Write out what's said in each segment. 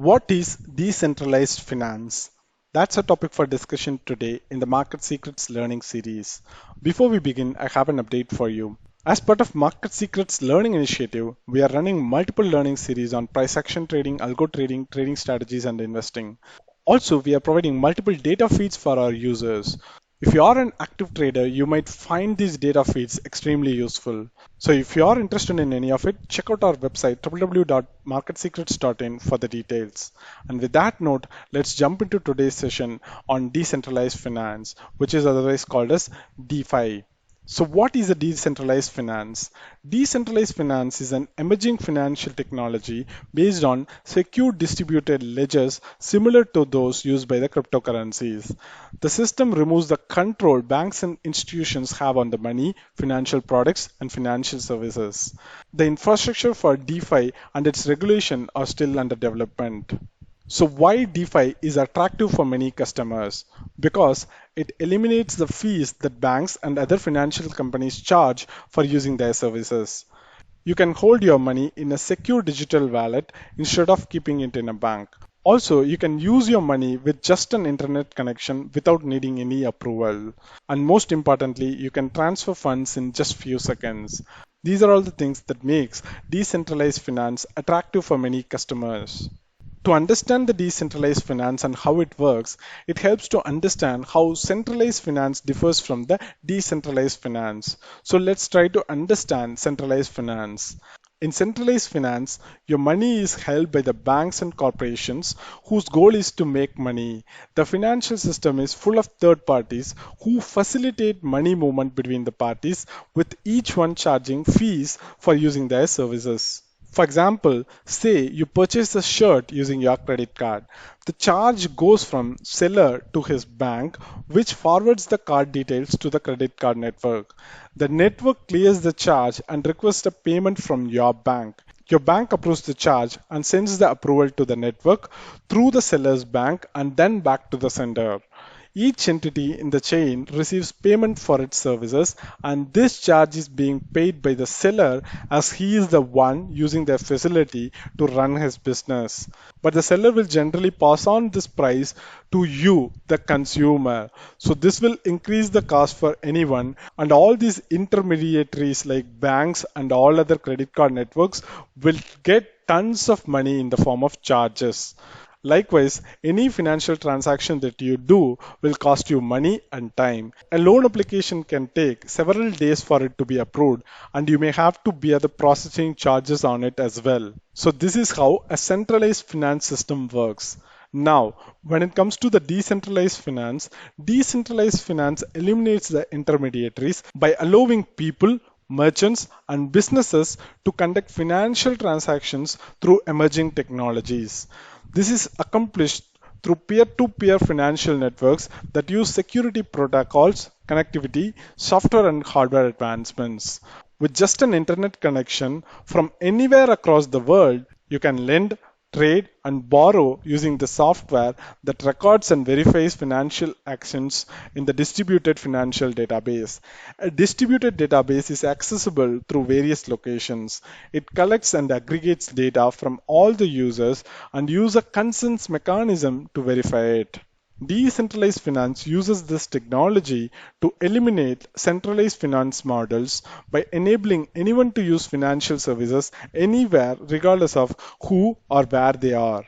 What is decentralized finance? That's a topic for discussion today in the Market Secrets Learning series. Before we begin, I have an update for you. As part of Market Secrets Learning Initiative, we are running multiple learning series on price action trading, algo trading, trading strategies, and investing. Also, we are providing multiple data feeds for our users. If you are an active trader, you might find these data feeds extremely useful. So if you are interested in any of it, check out our website www.marketsecrets.in for the details. And with that note, let's jump into today's session on decentralized finance, which is otherwise called as DeFi. So what is a decentralized finance? Decentralized finance is an emerging financial technology based on secure distributed ledgers similar to those used by the cryptocurrencies. The system removes the control banks and institutions have on the money, financial products, and financial services. The infrastructure for DeFi and its regulation are still under development. So why DeFi is attractive for many customers? Because it eliminates the fees that banks and other financial companies charge for using their services. You can hold your money in a secure digital wallet instead of keeping it in a bank. Also, you can use your money with just an internet connection without needing any approval. And most importantly, you can transfer funds in just few seconds. These are all the things that makes decentralized finance attractive for many customers. To understand the decentralized finance and how it works, it helps to understand how centralized finance differs from the decentralized finance. So let's try to understand centralized finance. In centralized finance, your money is held by the banks and corporations whose goal is to make money. The financial system is full of third parties who facilitate money movement between the parties, with each one charging fees for using their services. For example, say you purchase a shirt using your credit card. The charge goes from seller to his bank, which forwards the card details to the credit card network. The network clears the charge and requests a payment from your bank. Your bank approves the charge and sends the approval to the network through the seller's bank and then back to the sender. Each entity in the chain receives payment for its services, and this charge is being paid by the seller as he is the one using their facility to run his business. But the seller will generally pass on this price to you, the consumer. So this will increase the cost for anyone, and all these intermediaries like banks and all other credit card networks will get tons of money in the form of charges. Likewise, any financial transaction that you do will cost you money and time. A loan application can take several days for it to be approved, and you may have to bear the processing charges on it as well. So this is how a centralized finance system works. Now, when it comes to the decentralized finance eliminates the intermediaries by allowing people, merchants, and businesses to conduct financial transactions through emerging technologies. This is accomplished through peer-to-peer financial networks that use security protocols, connectivity, software and hardware advancements. With just an internet connection from anywhere across the world, you can lend, trade, and borrow using the software that records and verifies financial actions in the distributed financial database. A distributed database is accessible through various locations. It collects and aggregates data from all the users and uses a consent mechanism to verify it. Decentralized finance uses this technology to eliminate centralized finance models by enabling anyone to use financial services anywhere, regardless of who or where they are.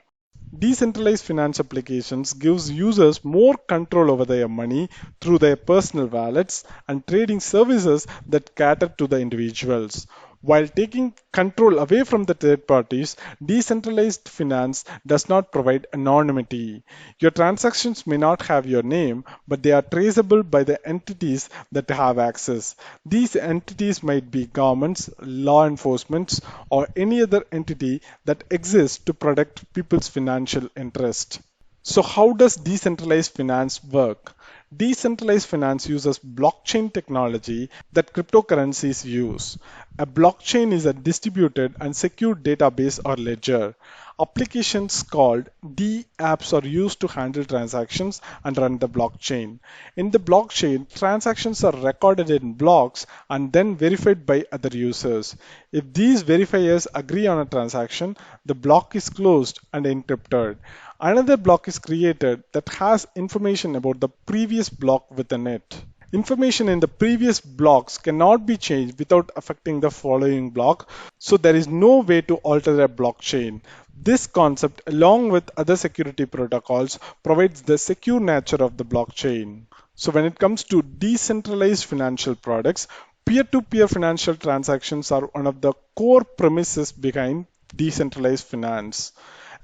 Decentralized finance applications gives users more control over their money through their personal wallets and trading services that cater to the individuals. While taking control away from the third parties, decentralized finance does not provide anonymity. Your transactions may not have your name, but they are traceable by the entities that have access. These entities might be governments, law enforcement, or any other entity that exists to protect people's financial interest. So how does decentralized finance work? Decentralized finance uses blockchain technology that cryptocurrencies use. A blockchain is a distributed and secure database or ledger. Applications called D apps are used to handle transactions and run the blockchain. In the blockchain, transactions are recorded in blocks and then verified by other users. If these verifiers agree on a transaction, the block is closed and encrypted. Another block is created that has information about the previous block within it. Information in the previous blocks cannot be changed without affecting the following block, so there is no way to alter a blockchain. This concept, along with other security protocols, provides the secure nature of the blockchain. So when it comes to decentralized financial products, peer-to-peer financial transactions are one of the core premises behind decentralized finance.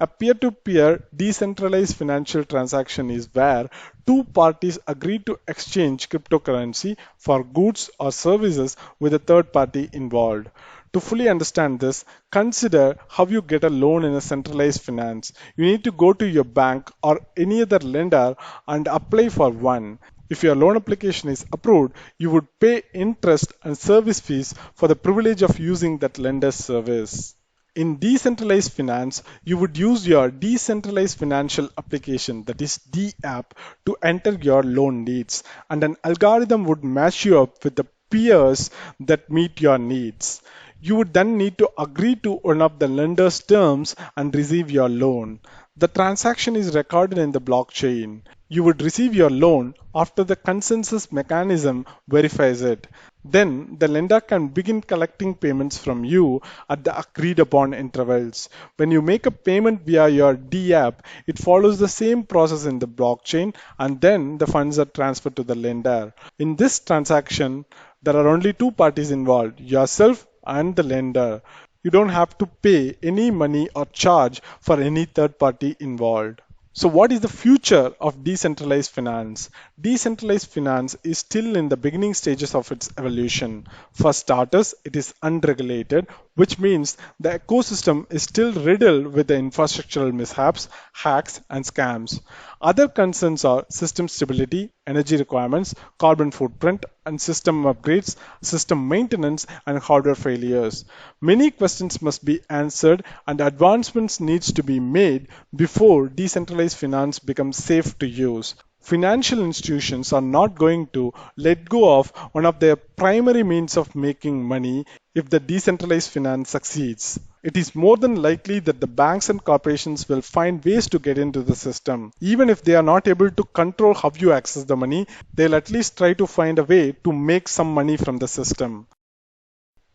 A peer-to-peer decentralized financial transaction is where two parties agree to exchange cryptocurrency for goods or services with a third party involved. To fully understand this, consider how you get a loan in a centralized finance. You need to go to your bank or any other lender and apply for one. If your loan application is approved, you would pay interest and service fees for the privilege of using that lender's service. In decentralized finance, you would use your decentralized financial application, that is D-app, to enter your loan needs, and an algorithm would match you up with the peers that meet your needs. You would then need to agree to one of the lender's terms and receive your loan. The transaction is recorded in the blockchain. You would receive your loan after the consensus mechanism verifies it. Then the lender can begin collecting payments from you at the agreed upon intervals. When you make a payment via your D app, it follows the same process in the blockchain and then the funds are transferred to the lender. In this transaction, there are only two parties involved, yourself and the lender. You don't have to pay any money or charge for any third party involved. So, what is the future of decentralized finance? Decentralized finance is still in the beginning stages of its evolution. For starters, it is unregulated, which means the ecosystem is still riddled with the infrastructural mishaps, hacks, and scams. Other concerns are system stability, energy requirements, carbon footprint, and system upgrades, system maintenance, and hardware failures. Many questions must be answered and advancements needs to be made before decentralized finance becomes safe to use. Financial institutions are not going to let go of one of their primary means of making money if the decentralized finance succeeds. It is more than likely that the banks and corporations will find ways to get into the system. Even if they are not able to control how you access the money, they'll at least try to find a way to make some money from the system.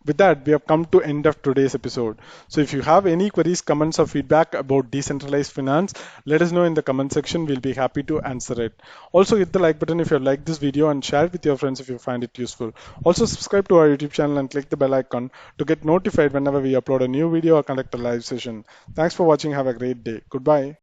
With that, we have come to end of today's episode. So if you have any queries, comments or feedback about decentralized finance, let us know in the comment section. We'll be happy to answer it. Also hit the like button if you like this video and share it with your friends if you find it useful. Also subscribe to our YouTube channel and click the bell icon to get notified whenever we upload a new video or conduct a live session. Thanks for watching. Have a great day. Goodbye.